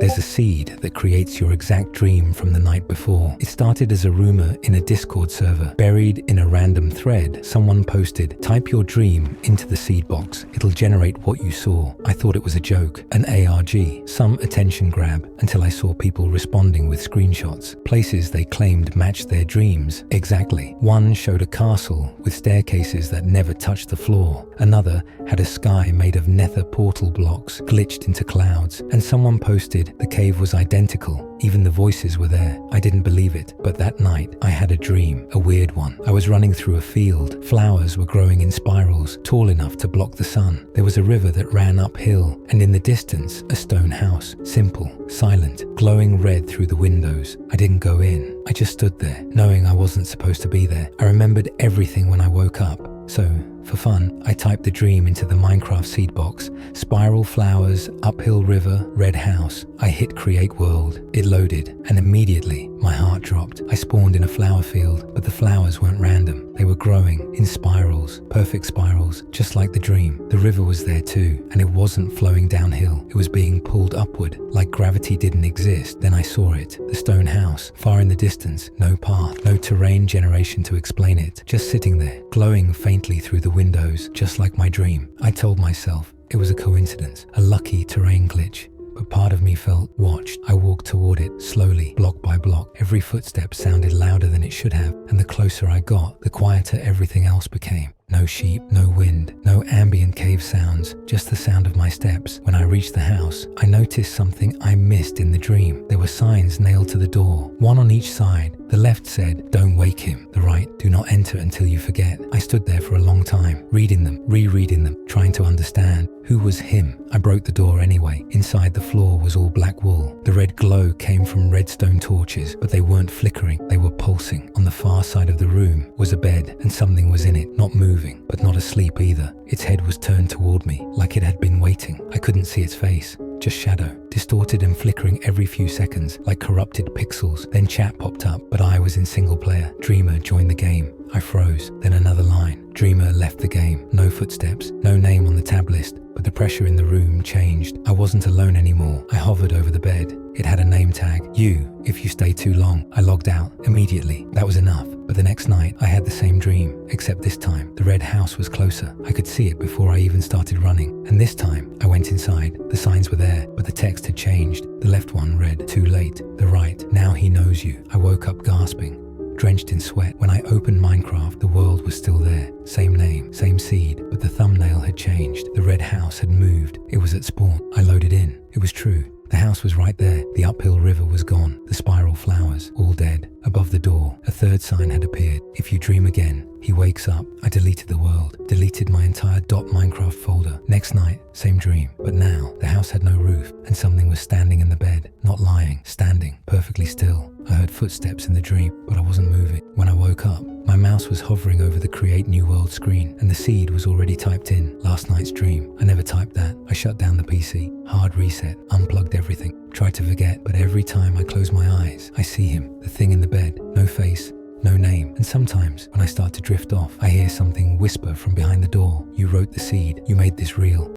There's a seed that creates your exact dream from the night before. It started as a rumor in a Discord server. Buried in a random thread, someone posted, "Type your dream into the seed box. It'll generate what you saw." I thought it was a joke, an ARG, some attention grab, until I saw people responding with screenshots. Places they claimed matched their dreams exactly. One showed a castle with staircases that never touched the floor. Another had a sky made of nether portal blocks glitched into clouds. And someone posted, "The cave was identical. Even the voices were there." I didn't believe it, but that night I had a dream, a weird one. I was running through a field. Flowers were growing in spirals, tall enough to block the sun. There was a river that ran uphill, and in the distance, a stone house. Simple, silent, glowing red through the windows. I didn't go in. I just stood there, knowing I wasn't supposed to be there. I remembered everything when I woke up. So, for fun, I typed the dream into the Minecraft seed box. Spiral flowers, uphill river, red house. I hit create world. It loaded, and immediately my heart dropped. I spawned in a flower field, but the flowers weren't random. They were growing in spirals, perfect spirals, just like the dream. The river was there too, and it wasn't flowing downhill. It was being pulled upward, like gravity didn't exist. Then I saw it, the stone house, far in the distance, no path, no terrain generation to explain it, just sitting there, glowing faintly through the windows, just like my dream. I told myself it was a coincidence, a lucky terrain glitch. But part of me felt watched. I walked toward it, slowly, block by block. Every footstep sounded louder than it should have, and the closer I got, the quieter everything else became. No sheep, no wind, no ambient cave sounds, just the sound of my steps. When I reached the house, I noticed something I missed in the dream. There were signs nailed to the door, one on each side. The left said, "Don't wake him." The right, "Do not enter until you forget." I stood there for a long time, reading them, rereading them, trying to understand who was him. I broke the door anyway. Inside, the floor was all black wool. The red glow came from redstone torches, but they weren't flickering, they were pulsing. On the far side of the room was a bed, and something was in it, not moving, but not asleep either. Its head was turned toward me, like it had been waiting. I couldn't see its face, just shadow, distorted and flickering every few seconds, like corrupted pixels. Then chat popped up, but I was in single player. Dreamer joined the game. I froze, then another line. Dreamer left the game. No footsteps, no name on the tab list, but the pressure in the room changed. I wasn't alone anymore. I hovered over the bed. It had a name tag. "You, if you stay too long." I logged out immediately. That was enough. But the next night, I had the same dream, except this time, the red house was closer. I could see it before I even started running. And this time, I went inside. The signs were there, but the text had changed. The left one read, "Too late." The right, "Now he knows you." I woke up gasping, drenched in sweat. When I opened Minecraft, the world was still there. Same name, same seed, but the thumbnail had changed. The red house had moved. It was at spawn. I loaded in. It was true. The house was right there. The uphill river was gone. The spiral flowers, all dead. Above the door, a third sign had appeared. "If you dream again, he wakes up." I deleted the world, deleted my entire .minecraft folder. Next night, same dream. But now, the house had no roof, and something was standing in the bed. Not lying, standing, perfectly still. I heard footsteps in the dream, but I wasn't moving. When I woke up, my mouse was hovering over the Create New World screen, and the seed was already typed in. Last night's dream. I never typed that. I shut down the PC, hard reset, unplugged everything, tried to forget, but every time I close my eyes, I see him, the thing in the bed. No face, no name. And sometimes, when I start to drift off, I hear something whisper from behind the door. "You wrote the seed. You made this real."